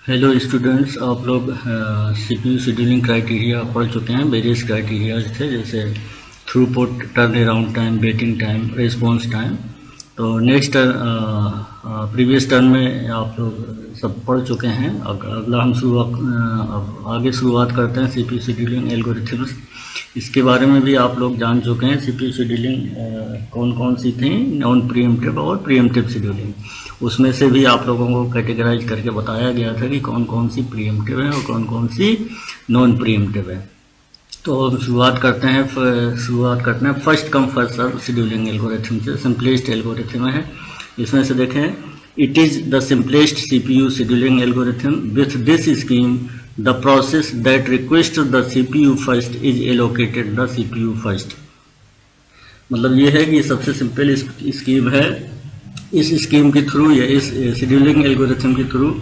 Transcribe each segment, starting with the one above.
Hello students, आप लोग CPU scheduling criteria पढ़ चुके हैं। वेरियस क्राइटेरिया थे जैसे throughput, turn around time, waiting time, response time. तो नेक्स्ट प्रीवियस टर्न में आप लोग सब पढ़ चुके हैं। अगला हम आगे शुरुआत करते हैं सीपीयू शेड्यूलिंग एल्गोरिथम्स। इसके बारे में भी आप लोग जान चुके हैं। सीपीयू शेड्यूलिंग कौन कौन सी थी, नॉन प्रीएम्प्टिव और प्रीएम्प्टिव शेड्यूलिंग। उसमें से भी आप लोगों को कैटेगराइज करके बताया गया था कि कौन कौन सी प्रीएम्प्टिव है और कौन कौन सी नॉन प्रीएम्प्टिव है। तो हम शुरुआत करते हैं first come first serve scheduling algorithm से। सिंपलेस्ट एल्गोरिथम है। इसमें से देखें, it is the simplest CPU scheduling algorithm. With this scheme the process that request the CPU first is allocated the CPU first. मतलब ये है कि सबसे सिंपल स्कीम है। इस स्कीम के थ्रू या इस शेड्यूलिंग एल्गोरिथम के थ्रू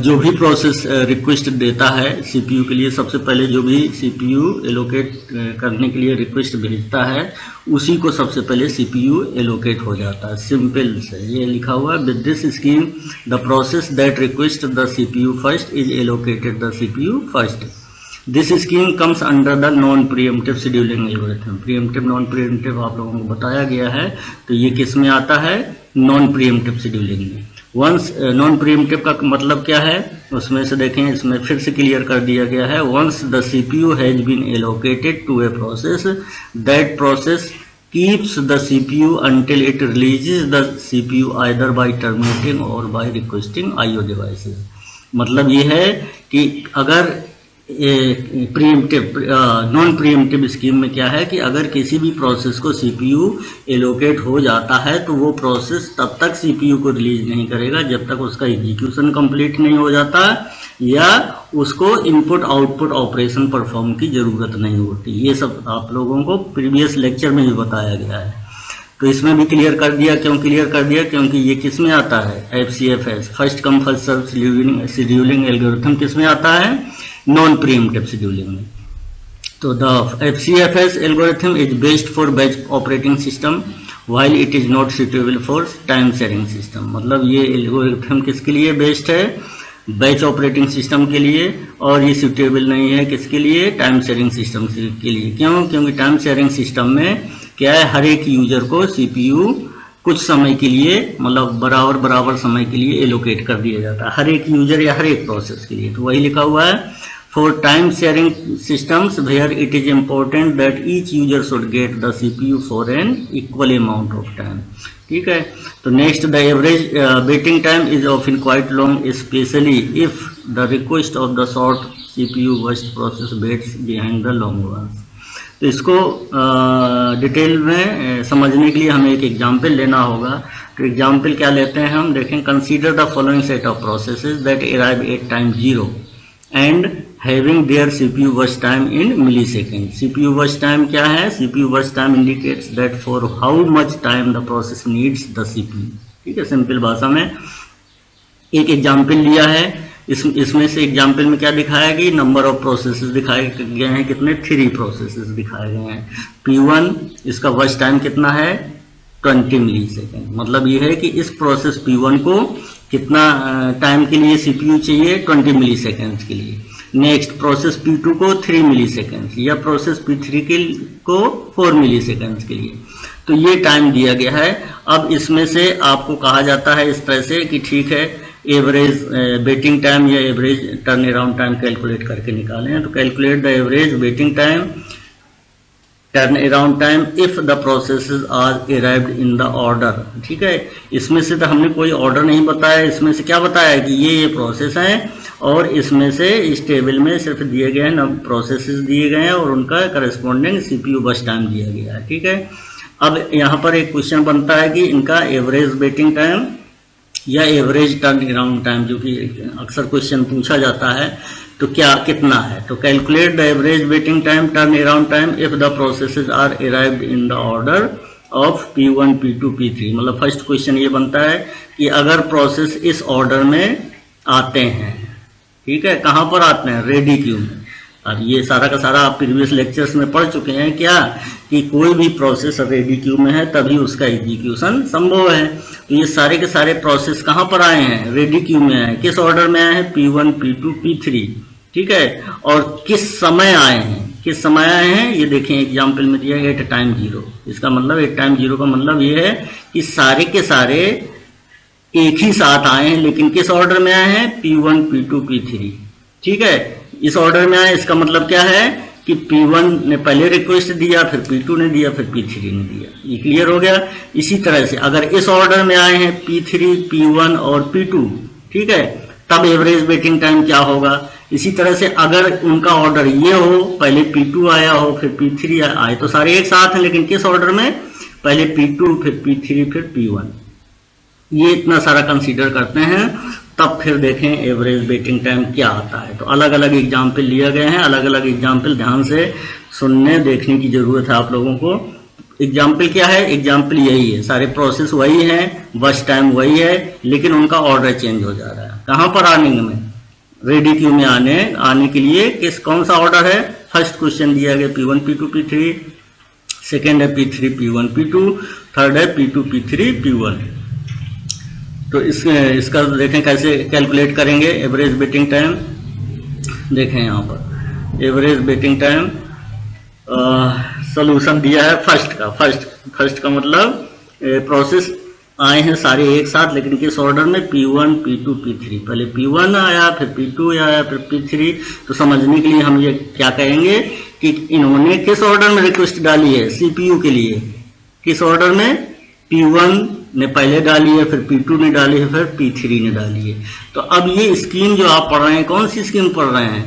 जो भी प्रोसेस रिक्वेस्ट देता है सीपीयू के लिए, सबसे पहले जो भी सीपीयू एलोकेट करने के लिए रिक्वेस्ट भेजता है उसी को सबसे पहले सीपीयू एलोकेट हो जाता है। सिंपल से ये लिखा हुआ है, with this scheme the process that request the CPU first is allocated the CPU first. This scheme comes under the non preemptive scheduling algorithm. Pre-emptive non pre-emptive आप लोगों को बताया गया है। तो ये किस में आता है? नॉन प्रीएम्प्टिव शेड्यूलिंग में। वंस नॉन प्रीएम्प्टिव का मतलब क्या है उसमें से देखें, इसमें फिर से क्लियर कर दिया गया है। Once the CPU has been allocated to a process, that process keeps the CPU until it releases the CPU either by terminating or by requesting IO devices। मतलब ये है कि अगर प्रीएम्प्टिव नॉन प्रीएम्प्टिव स्कीम में क्या है कि अगर किसी भी प्रोसेस को सीपीयू एलोकेट हो जाता है तो वो प्रोसेस तब तक सीपीयू को रिलीज नहीं करेगा जब तक उसका एग्जीक्यूशन कंप्लीट नहीं हो जाता या उसको इनपुट आउटपुट ऑपरेशन परफॉर्म की जरूरत नहीं होती। ये सब आप लोगों को प्रीवियस लेक्चर में भी बताया गया है। तो इसमें भी क्लियर कर दिया। क्यों क्लियर कर दिया? क्योंकि ये किस में आता है? FCFS, first come first serve scheduling algorithm किस में आता है? नॉन प्रीएम्प्टिव शेड्यूलिंग में। तो the FCFS algorithm is based for batch operating system while it is not suitable for time sharing system. मतलब ये एल्गोरिथम किसके लिए बेस्ड है? बैच ऑपरेटिंग सिस्टम के लिए। और ये सुटेबल नहीं है किसके लिए? टाइम शेयरिंग सिस्टम के लिए। क्यों? क्योंकि टाइम शेयरिंग सिस्टम में क्या है, हर एक यूजर को सीपीयू कुछ समय के लिए, मतलब बराबर समय के लिए एलोकेट कर दिया जाता है, हर एक यूजर या हर एक प्रोसेस के लिए। तो वही लिखा हुआ है, for time sharing systems where it is important that each user should get the CPU for an equal amount of time. ठीक है। तो next, the average waiting time is often quite long, especially if the request of the short CPU burst process waits behind the long ones. तो इसको detail में समझने के लिए हमें एक एग्जाम्पल लेना होगा। तो एग्जाम्पल क्या लेते हैं हम? देखें, consider the following set of processes that arrive at time 0 and having their CPU worst time in millisecond. CPU worst time क्या है? CPU worst time indicates that for how much time the process needs the CPU. ठीक है, simple भाषा में एक example लिया है। इसमें से एग्जाम्पल में क्या दिखाया कि नंबर ऑफ प्रोसेसेस दिखाए गए हैं। कितने? 3 प्रोसेसेस दिखाए गए हैं। P1 इसका वर्स्ट टाइम कितना है? 20 मिली सेकेंड। मतलब ये है कि इस प्रोसेस P1 को कितना टाइम के लिए सीपीयू चाहिए? 20 मिली सेकेंड के लिए। नेक्स्ट प्रोसेस P2 को 3 मिली सेकेंड या प्रोसेस P3 को 4 मिली सेकेंड के लिए। तो ये टाइम दिया गया है। अब इसमें से आपको कहा जाता है इस तरह से कि ठीक है, एवरेज वेटिंग टाइम या average turn around time calculate करके निकालें। तो calculate the average waiting time turn around time if the processes are arrived in the order. ठीक है, इसमें से तो हमने कोई ऑर्डर नहीं बताया। इसमें से क्या बताया कि ये प्रोसेस है और इसमें से इस टेबल में सिर्फ दिए गए हैं, प्रोसेसेस दिए गए हैं और उनका करस्पॉन्डिंग सीपीयू बस टाइम दिया गया है। ठीक है। अब यहाँ पर एक क्वेश्चन बनता है कि इनका एवरेज वेटिंग टाइम या एवरेज टर्न अराउंड टाइम, जो कि अक्सर क्वेश्चन पूछा जाता है, तो क्या कितना है? तो calculate the average waiting time turn around time if the processes are arrived in the order of P1 P2 P3। मतलब फर्स्ट क्वेश्चन ये बनता है कि अगर प्रोसेस इस ऑर्डर में आते हैं, ठीक है, कहां पर आते हैं? रेडी क्यू में। अब ये सारा का सारा आप प्रीवियस लेक्चर्स में पढ़ चुके हैं क्या, कि कोई भी प्रोसेस रेडी क्यू में है तभी उसका एग्जीक्यूशन संभव है। तो ये सारे के सारे प्रोसेस कहाँ पर आए हैं, रेडी क्यू में आए। किस ऑर्डर में आए हैं, P1 P2 P3, ठीक है। और किस समय आए हैं, किस समय आए हैं, ये देखें एग्जाम्पल में दिया एट टाइम 0। इसका मतलब एट टाइम 0 का मतलब ये है कि सारे के सारे एक ही साथ आए हैं, लेकिन किस ऑर्डर में आए हैं, P1 P2 P3, ठीक है। इस ऑर्डर में आए, इसका मतलब क्या है कि P1 ने पहले रिक्वेस्ट दिया, फिर P2 ने दिया, फिर P3 ने दिया। ये क्लियर हो गया। इसी तरह से अगर इस ऑर्डर में आए हैं P3 P1 और P2, ठीक है, तब एवरेज वेटिंग टाइम क्या होगा। इसी तरह से अगर उनका ऑर्डर ये हो, पहले P2 आया हो फिर P3 आए, तो सारे एक साथ हैं, लेकिन किस ऑर्डर में, पहले P2 फिर P3 फिर P1, ये इतना सारा कंसीडर करते हैं, तब फिर देखें एवरेज वेटिंग टाइम क्या आता है। तो अलग अलग एग्जाम्पल लिए गए हैं, अलग अलग एग्जाम्पल ध्यान से सुनने देखने की जरूरत है आप लोगों को। एग्जाम्पल क्या है, एग्जाम्पल यही है, सारे प्रोसेस वही हैं, बस टाइम वही है, लेकिन उनका ऑर्डर चेंज हो जा रहा है। कहाँ पर आने में, रेडी क्यू में आने के लिए कौन सा ऑर्डर है। फर्स्ट क्वेश्चन दिया गया P1 P2 P3, सेकेंड है P3 P1 P2, थर्ड है P2 P3 P1। तो इसका देखें कैसे कैलकुलेट करेंगे एवरेज वेटिंग टाइम। देखें यहाँ पर एवरेज वेटिंग टाइम सॉल्यूशन दिया है फर्स्ट का मतलब प्रोसेस आए हैं सारे एक साथ, लेकिन किस ऑर्डर में, P1 P2 P3। पहले P1 आया, फिर P2 आया, फिर P3। तो समझने के लिए हम ये क्या कहेंगे कि इन्होंने किस ऑर्डर में रिक्वेस्ट डाली है, CPU के लिए किस ऑर्डर में, P1 ने पहले डाली है, फिर P2 ने डाली है, फिर P3 ने डाली है। तो अब ये स्कीम जो आप पढ़ रहे हैं, कौन सी स्कीम पढ़ रहे हैं,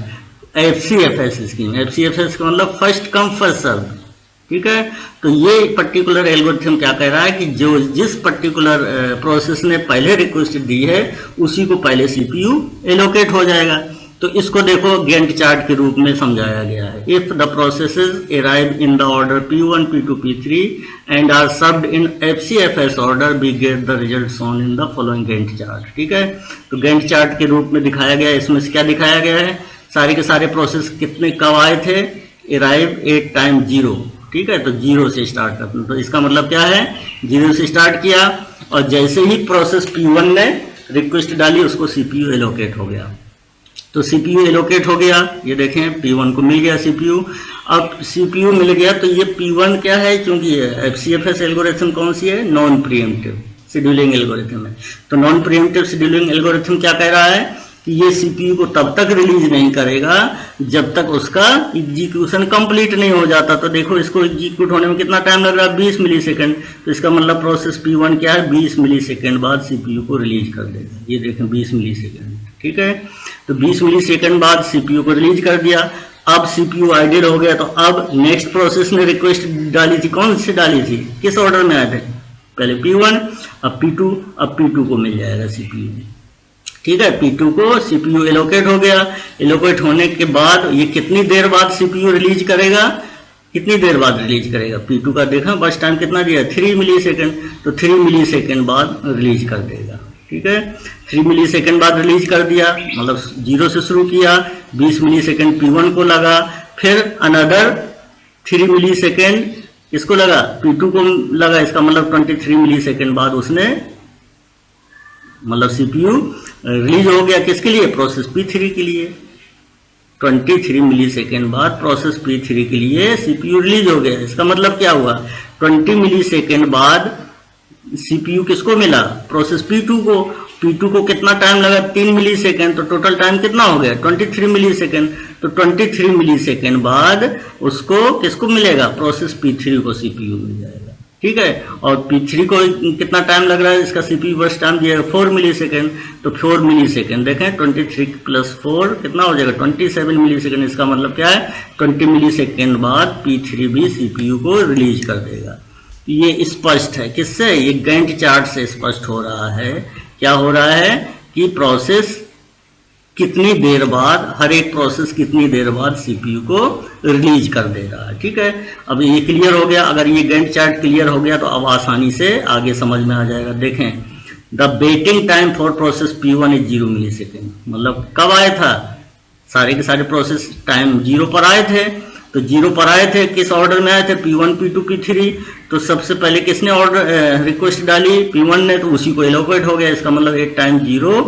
FCFS स्कीम। FCFS का मतलब फर्स्ट कम फर्स्ट सर्व, ठीक है। तो ये पर्टिकुलर एल्गोरिथम क्या कह रहा है कि जो जिस पर्टिकुलर प्रोसेस ने पहले रिक्वेस्ट दी है उसी को पहले CPU एलोकेट हो जाएगा। तो इसको देखो गैंट चार्ट के रूप में समझाया गया है। If the processes arrive in the order P1 P2 P3 and are served in FCFS order, we get the result shown in the following Gantt chart, ठीक है। तो गैंट चार्ट के रूप में दिखाया गया है। इसमें से क्या दिखाया गया है, सारे के सारे प्रोसेस कितने कब आए थे, अराइव एट टाइम 0, ठीक है। तो 0 से स्टार्ट करते हैं। तो इसका मतलब क्या है, 0 से स्टार्ट किया और जैसे ही प्रोसेस P1 ने रिक्वेस्ट डाली उसको CPU एलोकेट हो गया। तो CPU एलोकेट हो गया, ये देखें P1 को मिल गया CPU। अब CPU मिल गया तो ये P1 क्या है, क्योंकि FCFS एल्गोरिथम कौन सी है, नॉन प्रीएम्प्टिव शेड्यूलिंग एल्गोरिथम है। तो नॉन प्रीएम्प्टिव शेड्यूलिंग एल्गोरिथम क्या कह रहा है कि ये CPU को तब तक रिलीज नहीं करेगा जब तक उसका एग्जीक्यूशन कंप्लीट नहीं हो जाता। तो देखो इसको एग्जीक्यूट होने में कितना टाइम लग रहा है, 20 मिली सेकेंड। तो इसका मतलब प्रोसेस P1 क्या है, 20 मिली सेकेंड बाद CPU को रिलीज कर देगा। ये देखें 20 मिली सेकेंड, ठीक है। तो 20 मिली सेकेंड बाद CPU को रिलीज कर दिया। अब CPU आइडल हो गया। तो अब नेक्स्ट प्रोसेस ने रिक्वेस्ट डाली थी, कौन सी डाली थी, किस ऑर्डर में आए थे, पहले P1 अब P2, अब P2 को मिल जाएगा CPU, ठीक है। P2 को CPU एलोकेट हो गया। एलोकेट होने के बाद ये कितनी देर बाद CPU रिलीज करेगा, कितनी देर बाद रिलीज करेगा, P2 का देखा बस टाइम कितना दिया, 3 मिली सेकेंड। तो 3 मिली सेकेंड बाद रिलीज कर देगा, ठीक है। 3 मिली सेकेंड बाद रिलीज कर दिया, मतलब 0 से शुरू किया, 20 मिली सेकेंड P1 को लगा, फिर अनदर 3 मिली सेकेंड किसको लगा, P2 को लगा। इसका मतलब 23 मिली सेकेंड बाद उसने मतलब CPU रिलीज हो गया, किसके लिए, प्रोसेस P3 के लिए। 23 मिली सेकेंड बाद प्रोसेस P3 के लिए CPU रिलीज हो गया। इसका मतलब क्या हुआ, 20 मिली सेकेंड बाद CPU किसको मिला, प्रोसेस P2 को। P2 को कितना टाइम लगा, 3 मिली सेकेंड। तो टोटल टाइम कितना हो गया, 23 मिली सेकेंड। तो 23 मिली सेकेंड बाद उसको किसको मिलेगा, प्रोसेस P3 को CPU मिल जाएगा, ठीक है। और P3 को कितना टाइम लग रहा है, इसका CPU बस टाइम दिया 4 मिली सेकेंड। तो 4 मिली सेकेंड देखें, 23 प्लस 4 कितना हो जाएगा, 27 मिली सेकेंड। इसका मतलब क्या है, 20 मिली सेकेंड बाद P3 भी CPU को रिलीज कर देगा। ये स्पष्ट है, किससे, ये गैंट चार्ट से स्पष्ट हो रहा है। क्या हो रहा है कि प्रोसेस कितनी देर बाद, हर एक प्रोसेस कितनी देर बाद CPU को रिलीज कर दे रहा है, ठीक है। अब ये क्लियर हो गया। अगर ये गैंट चार्ट क्लियर हो गया तो अब आसानी से आगे समझ में आ जाएगा। देखें, the waiting time for process P1 is 0 millisecond. मतलब कब आया था, सारे के सारे प्रोसेस टाइम 0 पर आए थे। तो 0 पर आए थे, किस ऑर्डर में आए थे? P1 P2 P3। तो सबसे पहले किसने ऑर्डर रिक्वेस्ट डाली? P1 ने, तो उसी को एलोकेट हो गया। इसका मतलब एट टाइम 0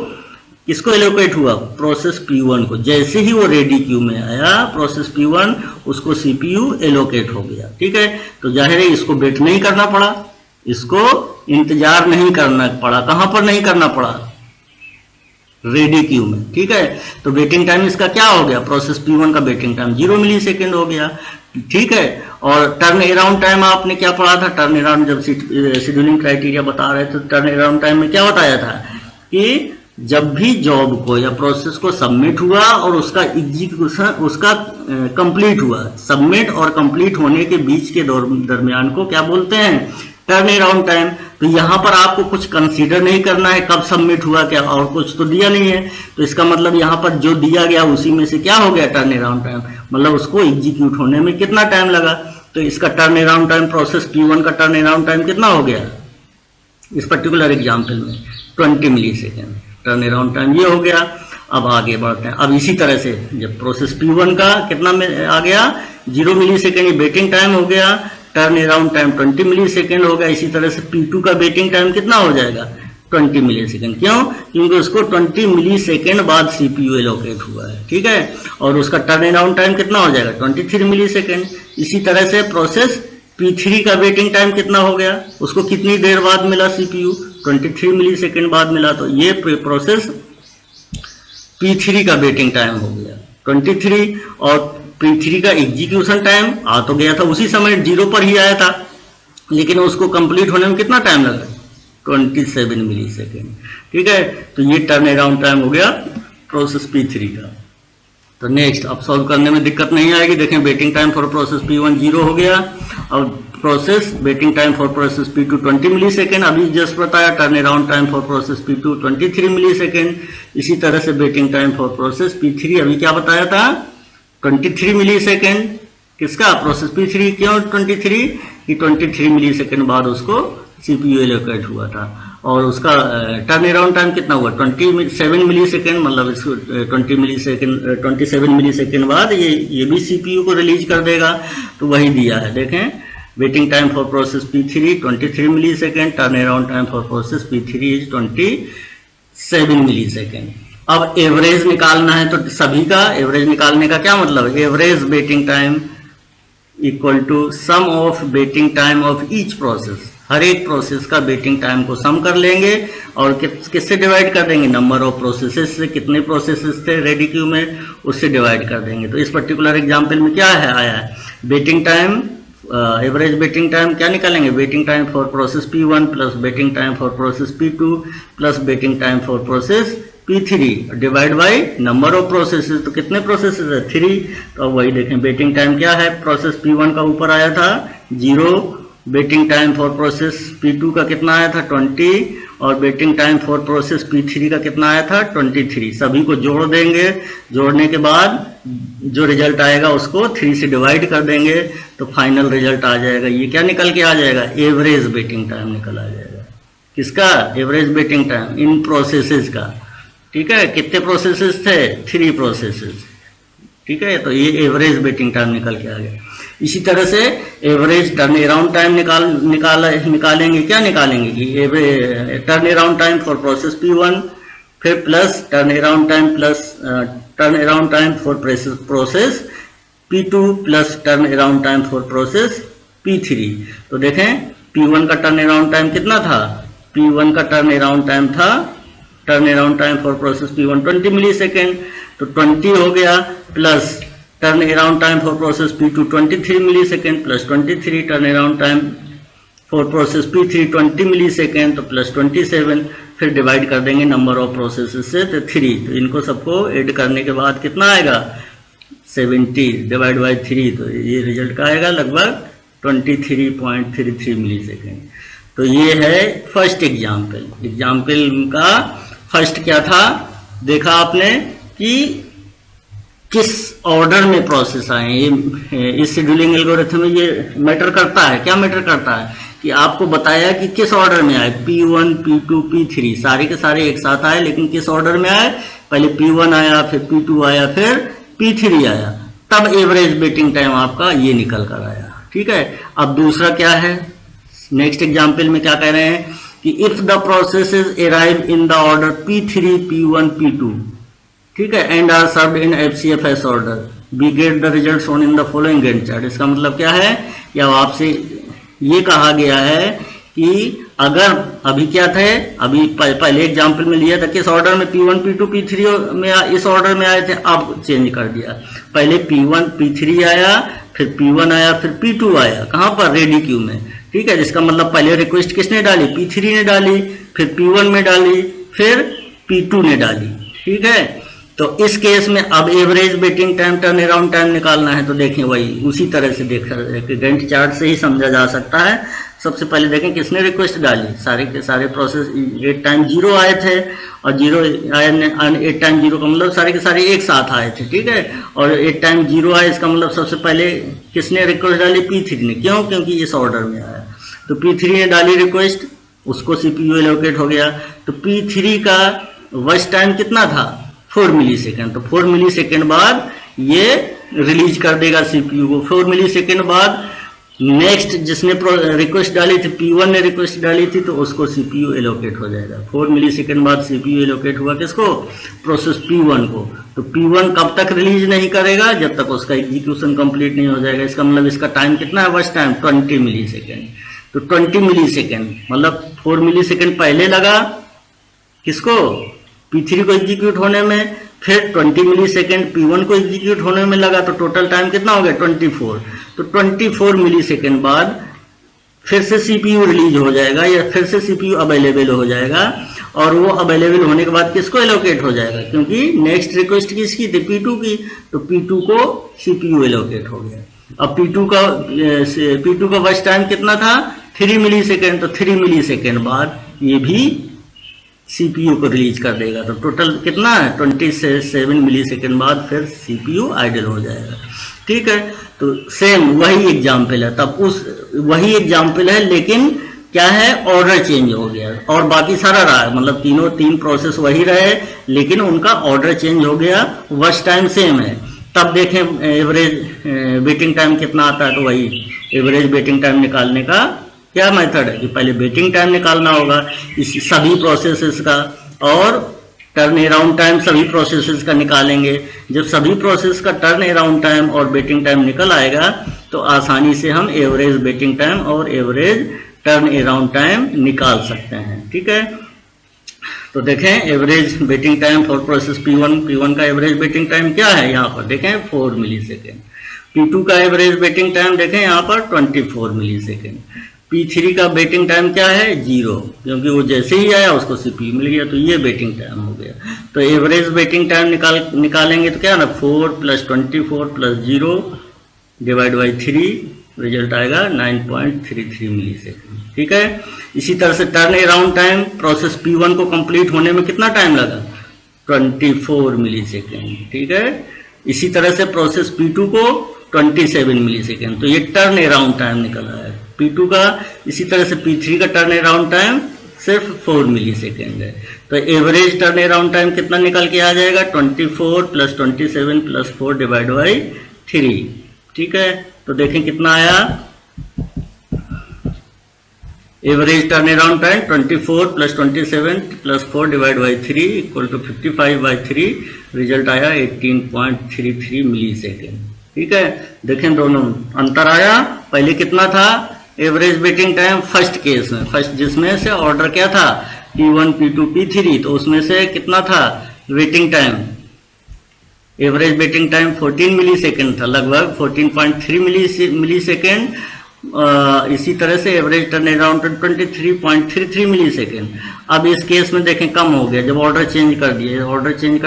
किसको एलोकेट हुआ? प्रोसेस P1 को। जैसे ही वो रेडी क्यू में आया प्रोसेस P1, उसको CPU एलोकेट हो गया। ठीक है, तो जाहिर है इसको वेट नहीं करना पड़ा, इसको इंतजार नहीं करना पड़ा। कहां पर नहीं करना पड़ा? रेडी क्यू में। ठीक है, तो वेटिंग टाइम इसका क्या हो गया? प्रोसेस P1 का वेटिंग टाइम 0 मिली सेकेंड हो गया। ठीक है, और टर्न अराउंड टाइम आपने क्या पढ़ा था? टर्न अराउंड जब शेड्यूलिंग क्राइटेरिया बता रहे थे, टर्न अराउंड टाइम में क्या बताया था कि जब भी जॉब को या प्रोसेस को सबमिट हुआ और उसका एग्जीक्यूशन उसका कंप्लीट हुआ, सबमिट और कंप्लीट होने के बीच के दरमियान को क्या बोलते हैं? Turn around time. तो यहां पर आपको कुछ कंसीडर नहीं करना है कब सबमिट हुआ क्या, और कुछ तो दिया नहीं है। तो इसका मतलब यहां पर जो दिया गया उसी में से क्या हो गया? Turn around time. मतलब उसको एग्जीक्यूट होने में कितना टाइम लगा? तो इसका turn around time, process P1 का टर्न अराउंड टाइम कितना हो गया इस पर्टिकुलर एग्जाम्पल में? 20 millisecond turn around time ये हो गया। अब आगे बढ़ते हैं। अब इसी तरह से जब प्रोसेस P1 का कितना में आ गया? 0 मिली सेकेंड वेटिंग टाइम हो गया। टर्न अराउंड टाइम 20 मिली सेकेंड हो गया। इसी तरह से P2 का वेटिंग टाइम कितना हो जाएगा? 20 मिली सेकेंड। क्यों? क्योंकि उसको 20 मिली सेकेंड बाद CPU एलोकेट हुआ है। ठीक है, और उसका टर्न अराउंड टाइम कितना हो जाएगा? 23 मिली सेकेंड। इसी तरह से प्रोसेस P3 का वेटिंग टाइम कितना हो गया? उसको कितनी देर बाद मिला CPU? 23 मिली सेकेंड बाद मिला। तो ये प्रोसेस P3 का वेटिंग टाइम हो गया 23, और P3 का एग्जीक्यूशन टाइम आ तो गया था उसी समय 0 पर ही आया था, लेकिन उसको कंप्लीट होने में कितना टाइम लगा? 27 मिली सेकेंड। ठीक है, तो ये टर्न अराउंड टाइम हो गया प्रोसेस P3 का। तो नेक्स्ट, अब सॉल्व करने में दिक्कत नहीं आएगी। देखें, waiting time for process P1 0 हो गया। अब process waiting time for process P2 20 millisecond, अभी जस्ट बताया। Turn around time for process P2 23 millisecond. इसी तरह से waiting time for process P3 अभी क्या बताया था? 23 मिली सेकेंड। किसका? Process P3। क्यों 23? कि 23 मिली सेकेंड बाद उसको CPU एलोकेट हुआ था, और उसका टर्न अराउंड टाइम कितना हुआ? 27 मिली सेकेंड। मतलब इसको 27 मिली सेकेंड बाद ये भी CPU को रिलीज कर देगा। तो वही दिया है, देखें, waiting time for process P3 23 millisecond. Turn around time for process P3 is 27 millisecond. अब एवरेज निकालना है, तो सभी का एवरेज निकालने का क्या मतलब? Average waiting time equal to sum of waiting time of each process. हर एक प्रोसेस का वेटिंग टाइम को सम कर लेंगे और किससे डिवाइड कर देंगे? नंबर ऑफ प्रोसेसेस से। कितने प्रोसेसेस थे रेडी क्यू में, उससे डिवाइड कर देंगे। तो इस पर्टिकुलर एग्जांपल में क्या है आया है? Waiting time, average waiting time क्या निकालेंगे? Waiting time for process P1 plus waiting time for process P2 plus waiting time for process P3 divide by number of processes. तो कितने प्रोसेसेस है? 3। तो अब वही देखें, वेटिंग टाइम क्या है? प्रोसेस P1 का ऊपर आया था 0, waiting time for process P2 का कितना आया था? 20, और waiting time for process P3 का कितना आया था? 23। सभी को जोड़ देंगे, जोड़ने के बाद जो रिजल्ट आएगा उसको 3 से डिवाइड कर देंगे, तो फाइनल रिजल्ट आ जाएगा। ये क्या निकल के आ जाएगा? एवरेज वेटिंग टाइम निकल आ जाएगा। किसका? Average waiting time in processes का। ठीक है, कितने प्रोसेसेस थे? 3 प्रोसेसेस। ठीक है, तो ये एवरेज वेटिंग टाइम निकल के आ गया। इसी तरह से एवरेज टर्न अराउंड टाइम निकालेंगे। क्या निकालेंगे कि turn around time for process P1, फिर plus turn around time plus turn around time for process P2 plus turn around time for process P3। तो देखें, P1 का टर्न अराउंड टाइम कितना था? P1 का टर्न अराउंड टाइम था, turn around time for process P1 20 millisecond. तो 20 हो गया, plus turn around time for process P2 23 millisecond plus 23, turn around time for process P3 20 millisecond, तो plus 27। फिर divide कर देंगे number of processes से, तो 3। तो इनको सबको ऐड करने के बाद कितना आएगा? 70 डिवाइड बाई 3। तो ये रिजल्ट का आएगा लगभग 23.33 मिली सेकेंड। तो ये है फर्स्ट एग्जाम्पल। एग्जाम्पल का फर्स्ट क्या था? देखा आपने कि किस ऑर्डर में प्रोसेस आए, ये इस शेड्यूलिंग एल्गोरिथम में ये मैटर करता है। क्या मैटर करता है कि आपको बताया कि किस ऑर्डर में आए, P1, P2, P3 सारे के सारे एक साथ आए, लेकिन किस ऑर्डर में आए, पहले P1 आया, फिर P2 आया, फिर P3 आया, तब एवरेज वेटिंग टाइम आपका ये निकल कर आया। ठीक है। अब दूसरा क्या है, नेक्स्ट एग्जाम्पल में क्या कह रहे हैं कि if the processes arrive in the order P3, P1, P2, ठीक है, and are served in FCFS order, we get the result shown in the following Gantt chart. इसका मतलब क्या है, या आपसे ये कहा गया है कि अगर अभी क्या थे, अभी पहले एग्जाम्पल में लिया था किस ऑर्डर में P1, P2, P3 में इस ऑर्डर में आए थे, अब चेंज कर दिया, पहले P1, P3 आया, फिर P1 आया, फिर P2 आया, कहां पर, रेडी क्यू में। ठीक है, जिसका मतलब पहले रिक्वेस्ट किसने डाली, P3 ने डाली, फिर P1 में डाली, फिर P2 ने डाली। ठीक है, तो इस केस में अब average waiting time, turn around time निकालना है, तो देखें वही उसी तरह से देखा गैंट चार्ट से ही समझा जा सकता है। सबसे पहले देखें किसने रिक्वेस्ट डाली, सारे के सारे प्रोसेस 8 टाइम 0 आए थे, और 8 टाइम 0 का मतलब सारे के सारे एक साथ आए थे। ठीक है, और 8 टाइम 0 आए, इसका मतलब सबसे पहले किसने रिक्वेस्ट डाली, P3 ने। क्यों, क्योंकि इस ऑर्डर में आया, तो P3 ने डाली रिक्वेस्ट, उसको CPU एलोकेट हो गया। तो P3 का वॉच टाइम कितना था, 4 मिली सेकेंड, तो 4 मिली सेकेंड बाद ये रिलीज कर देगा CPU को। 4 मिली सेकेंड बाद नेक्स्ट जिसने रिक्वेस्ट डाली थी, P1 ने रिक्वेस्ट डाली थी, तो उसको CPU एलोकेट हो जाएगा। 4 मिली सेकेंड बाद CPU एलोकेट हुआ किसको, प्रोसेस P1 को। तो P1 कब तक रिलीज नहीं करेगा, जब तक उसका एग्जीक्यूशन कंप्लीट नहीं हो जाएगा। इसका मतलब इसका टाइम कितना है, वॉच टाइम 20 मिली सेकेंड। तो 20 मिली सेकेंड मतलब 4 मिली सेकेंड पहले लगा किसको, P3 को एग्जीक्यूट होने में, फिर 20 मिली सेकेंड P1 को एग्जीक्यूट होने में लगा, तो टोटल टाइम कितना हो गया, 24। तो 24 मिली सेकेंड बाद फिर से CPU रिलीज हो जाएगा, या फिर से CPU अवेलेबल हो जाएगा, और वो अवेलेबल होने के बाद किसको एलोकेट हो जाएगा, क्योंकि नेक्स्ट रिक्वेस्ट किसकी थी, P2 की, तो P2 को CPU एलोकेट हो गया। अब P2 का वॉच टाइम कितना था, 3 मिली सेकेंड, तो 3 मिली सेकेंड बाद ये भी CPU को रिलीज कर देगा। तो टोटल कितना है, 27 मिली सेकेंड बाद फिर CPU आइडल हो जाएगा। ठीक है, तो सेम वही एग्जाम्पल है, तब वही एग्जाम्पल है, लेकिन क्या है, ऑर्डर चेंज हो गया, और बाकी सारा रहा है, मतलब तीन प्रोसेस वही रहे, लेकिन उनका ऑर्डर चेंज हो गया, वॉच टाइम सेम है। तब देखें एवरेज वेटिंग टाइम कितना आता है, तो वही एवरेज वेटिंग टाइम निकालने का क्या मेथड है कि पहले वेटिंग टाइम निकालना होगा इस सभी प्रोसेसेस का, और टर्न अराउंड टाइम सभी प्रोसेसेस का निकालेंगे। जब सभी प्रोसेस का टर्न अराउंड टाइम और वेटिंग टाइम निकल आएगा, तो आसानी से हम एवरेज वेटिंग टाइम और एवरेज टर्न अराउंड टाइम निकाल सकते हैं। ठीक है, तो देखें average waiting time for process P1 का एवरेज वेटिंग टाइम क्या है, यहाँ पर देखें 4 मिली सेकेंड। P2 का एवरेज वेटिंग टाइम देखें यहाँ पर 24 मिली सेकेंड। P3 का वेटिंग टाइम क्या है, 0, क्योंकि वो जैसे ही आया उसको CPU मिल गया, तो ये वेटिंग टाइम हो गया। तो एवरेज वेटिंग टाइम निकालेंगे तो क्या ना, 4 + 24 + 0 डिवाइड बाई 3, रिजल्ट आएगा 9.33 मिली सेकेंड। ठीक है, इसी तरह से turn around time process P1 को कंप्लीट होने में कितना टाइम लगा, 24 मिली सेकेंड। ठीक है, इसी तरह से प्रोसेस P2 को 27 मिली सेकेंड। तो ये टर्न अराउंड टाइम निकला है P2 का। इसी तरह से P3 का टर्न अराउंड टाइम सिर्फ 4 मिली सेकेंड है। तो एवरेज टर्न अराउंड टाइम कितना निकल के आ जाएगा, 24 + 27 + 4 डिवाइड बाई 3। ठीक है, तो देखें कितना आया, average turn around time 24 + 27 + 4 divide by 3 = 55/3, result आया 18.33 मिली सेकेंड। ठीक है, देखें दोनों अंतर आया। पहले कितना था average waiting time, first case में, फर्स्ट जिसमें से ऑर्डर क्या था, P1, P2, P3, तो उसमें से कितना था waiting time, average waiting time 14 मिली सेकेंड था, लगभग 14.3 मिली सेकेंड। इसी तरह से एवरेज टर्न अराउंड 23.33 मिली सेकेंड। अब इस केस में देखें कम हो गया, जब ऑर्डर चेंज कर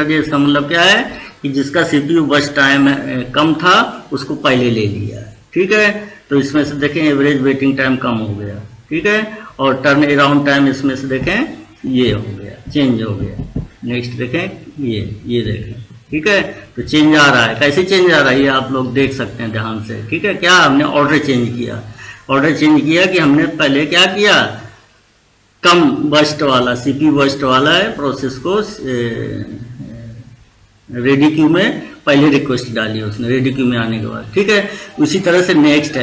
दिया, इसका मतलब क्या है कि जिसका CPU वॉच टाइम कम था उसको पहले ले लिया। ठीक है, तो इसमें से देखें एवरेज वेटिंग टाइम कम हो गया। ठीक है, और टर्न अराउंड टाइम इसमें से देखें ये हो गया, चेंज हो गया। नेक्स्ट देखें ये देखें ठीक है। तो चेंज आ रहा है, कैसे चेंज आ रहा है ये आप लोग देख सकते हैं ध्यान से, ठीक है। क्या हमने ऑर्डर चेंज किया, ऑर्डर चेंज किया कि हमने पहले क्या किया, कम बर्स्ट वाला CPU बर्स्ट वाला है प्रोसेस को रेडी क्यू में पहले रिक्वेस्ट डाली उसने रेडी क्यू में आने के बाद, ठीक है। उसी तरह से नेक्स्ट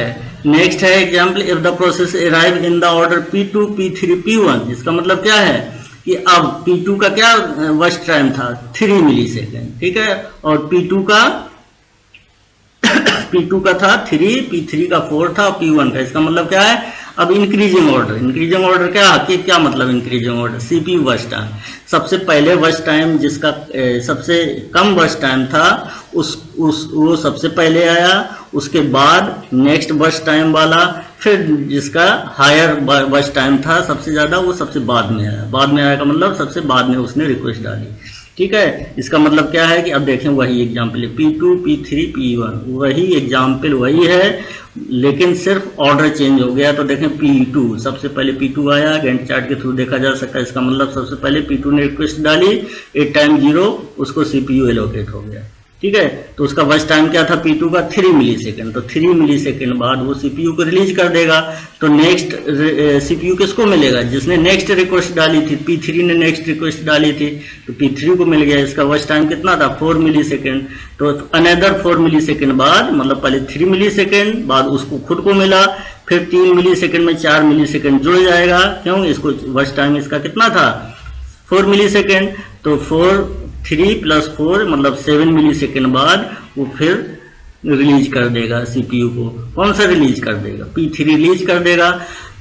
है example, if the process arrive in the order P2 P3 P1, इसका मतलब क्या है कि अब P2 का क्या वर्स्ट टाइम था 3 मिली सेकेंड, ठीक है, और P2 का था 3, P3 का 4 था और P1 का, इसका मतलब क्या है अब इंक्रीजिंग ऑर्डर क्या मतलब increasing order, CPU worst time, सबसे पहले वर्स्ट टाइम जिसका सबसे कम वर्स्ट टाइम था वो सबसे पहले आया, उसके बाद नेक्स्ट वर्स्ट टाइम वाला, फिर जिसका हायर वर्स्ट टाइम था सबसे ज्यादा वो सबसे बाद में आया का मतलब सबसे बाद में उसने रिक्वेस्ट डाली, ठीक है। इसका मतलब क्या है कि अब देखें वही एग्जाम्पल है P2 P3 P1, वही एग्जाम्पल वही है लेकिन सिर्फ ऑर्डर चेंज हो गया। तो देखें P2 सबसे पहले P2 आया, गैंट चार्ट के थ्रू देखा जा सकता है, इसका मतलब सबसे पहले P2 ने रिक्वेस्ट डाली 8 टाइम 0, उसको CPU एलोकेट हो गया, ठीक है। तो उसका वर्स्ट टाइम क्या था P2 का 3 मिली सेकेंड, तो 3 मिली सेकेंड बाद वो CPU को रिलीज कर देगा। तो नेक्स्ट CPU किसको मिलेगा, जिसने नेक्स्ट रिक्वेस्ट डाली थी, P3 ने नेक्स्ट रिक्वेस्ट डाली थी तो P3 को मिल गया। इसका वर्स्ट टाइम कितना था 4 मिली सेकेंड, तो अनदर 4 मिली सेकेंड बाद, मतलब पहले 3 मिली सेकेंड बाद उसको खुद को मिला, फिर 3 मिली सेकेंड में 4 मिली सेकेंड जुड़ जाएगा, क्यों, इसको वर्स्ट टाइम इसका कितना था 4 मिली सेकेंड, तो 3 + 4 मतलब 7 मिली सेकेंड बाद वो फिर रिलीज कर देगा CPU को। कौन सा रिलीज कर देगा, P3 रिलीज कर देगा।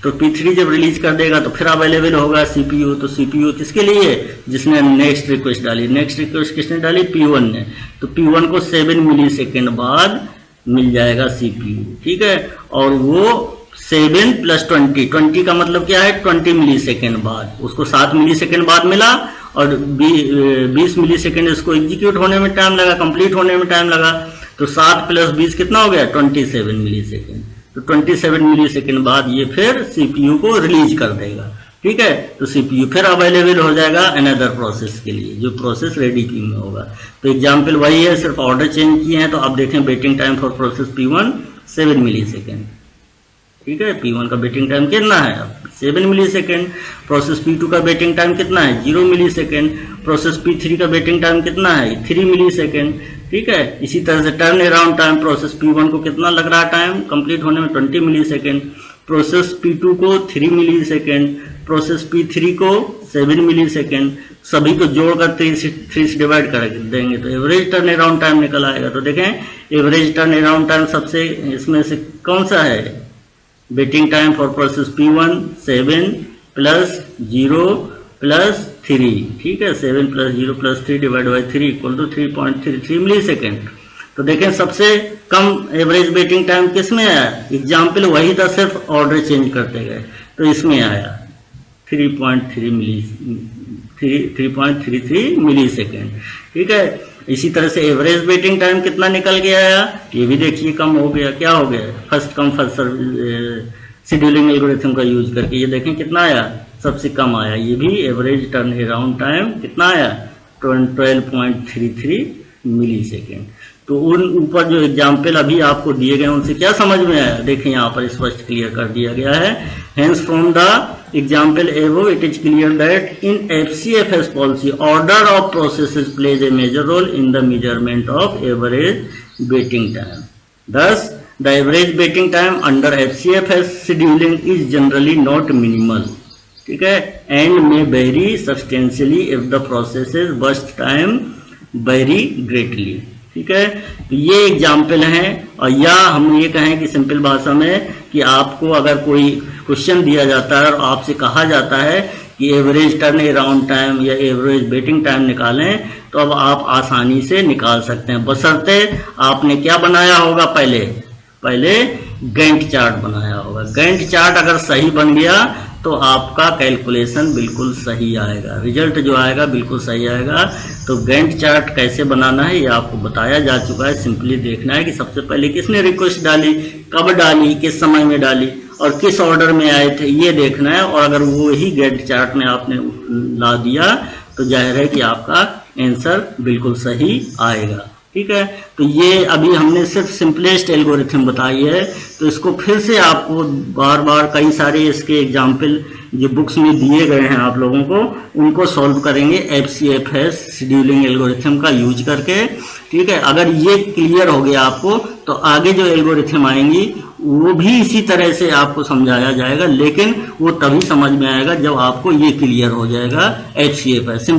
तो P3 जब रिलीज कर देगा तो फिर अवेलेबल होगा CPU। तो CPU किसके लिए, जिसने नेक्स्ट रिक्वेस्ट डाली, नेक्स्ट रिक्वेस्ट किसने डाली P1 ने, तो P1 को 7 मिली सेकेंड बाद मिल जाएगा CPU, ठीक है। और वो 7 + 20 का मतलब क्या है 20 मिली सेकेंड बाद, उसको 7 मिली सेकेंड बाद मिला और 20 मिली सेकेंड इसको एग्जीक्यूट होने में टाइम लगा, कंप्लीट होने में टाइम लगा। तो 7 + 20 कितना हो गया 27 मिली सेकेंड। तो 27 मिली सेकेंड बाद ये फिर CPU को रिलीज कर देगा, ठीक है। तो CPU फिर अवेलेबल हो जाएगा अनदर प्रोसेस के लिए, जो प्रोसेस रेडी क्यू में होगा। तो एग्जाम्पल वही है, सिर्फ ऑर्डर चेंज किए हैं। तो अब देखें waiting time for process P1 7 millisecond, ठीक है। P1 का वेटिंग टाइम कितना है 7 मिली सेकेंड। प्रोसेस P2 का वेटिंग टाइम कितना है 0 मिली सेकेंड। प्रोसेस P3 का वेटिंग टाइम कितना है 3 मिली सेकेंड, ठीक है। इसी तरह से turn around time process P1 को कितना लग रहा है टाइम कंप्लीट होने में 20 मिली सेकेंड। प्रोसेस P2 को 3 मिली सेकेंड, प्रोसेस P3 को 7 मिली सेकेंड। सभी को जोड़कर 3 से डिवाइड कर देंगे तो एवरेज टर्न अराउंड टाइम निकल आएगा। तो देखें एवरेज टर्न अराउंड टाइम सबसे इसमें से कौन सा है, waiting time for process P1 7 + 0 + 3, ठीक है। 7 + 0 + 3 डिवाइड बाई 3 = 3.33 मिली सेकेंड। तो देखें सबसे कम एवरेज वेटिंग टाइम किस में आया, एग्जाम्पल वही था, सिर्फ ऑर्डर चेंज करते गए तो इसमें आया 3.33 मिली सेकेंड, ठीक है। इसी तरह से एवरेज वेटिंग टाइम कितना निकल के आया, ये भी देखिए कम हो गया। क्या हो गया, first come first scheduling algorithm का यूज करके ये देखें कितना आया, सबसे कम आया। ये भी एवरेज टर्न अराउंड टाइम कितना आया 12.33 मिली सेकेंड। तो उन ऊपर जो एग्जाम्पल अभी आपको दिए गए उनसे क्या समझ में आया, देखें यहाँ पर स्पष्ट क्लियर कर दिया गया है। Hence from the example above it is clear that in FCFS policy order of processes plays a major role in the measurement of average waiting time. Thus the average waiting time under FCFS scheduling is generally not minimal, ठीक है, and may vary substantially if the processes burst time vary greatly, ठीक है। तो ये example हैं। और या हम ये कहें कि सिंपल भाषा में कि आपको अगर कोई क्वेश्चन दिया जाता है और आपसे कहा जाता है कि एवरेज टर्न अराउंड टाइम या एवरेज वेटिंग टाइम निकालें, तो अब आप आसानी से निकाल सकते हैं, बशर्ते आपने क्या बनाया होगा, पहले गैंट चार्ट बनाया होगा। गैंट चार्ट अगर सही बन गया तो आपका कैलकुलेशन बिल्कुल सही आएगा, रिजल्ट जो आएगा बिल्कुल सही आएगा। तो गैंट चार्ट कैसे बनाना है ये आपको बताया जा चुका है। सिंपली देखना है कि सबसे पहले किसने रिक्वेस्ट डाली, कब डाली, किस समय में डाली और किस ऑर्डर में आए थे, ये देखना है। और अगर वो ही गैंट चार्ट में आपने ला दिया तो जाहिर है कि आपका आंसर बिल्कुल सही आएगा। ठीक है, तो ये अभी हमने सिर्फ सिंपलेस्ट एल्गोरिथम बताई है, तो इसको फिर से आपको बार बार कई सारे इसके एग्जाम्पल जो बुक्स में दिए गए हैं आप लोगों को, उनको सॉल्व करेंगे FCFS शेड्यूलिंग एल्गोरिथम का यूज करके। ठीक है, अगर ये क्लियर हो गया आपको तो आगे जो एल्गोरिथम आएंगी वो भी इसी तरह से आपको समझाया जाएगा, लेकिन वो तभी समझ में आएगा जब आपको ये क्लियर हो जाएगा। FCFS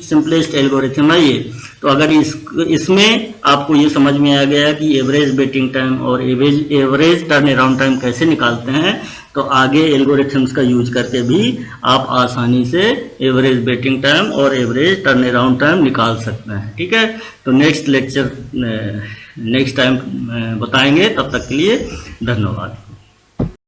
सिंपलेस्ट एल्गोरिथम है ये। तो अगर इसमें आपको ये समझ में आ गया कि एवरेज वेटिंग टाइम और एवरेज टर्न अराउंड टाइम कैसे निकालते हैं, तो आगे एल्गोरिथम्स का यूज करके भी आप आसानी से एवरेज वेटिंग टाइम और एवरेज टर्न अराउंड टाइम निकाल सकते हैं। ठीक है, तो नेक्स्ट लेक्चर नेक्स्ट टाइम बताएंगे, तब तक के लिए धन्यवाद।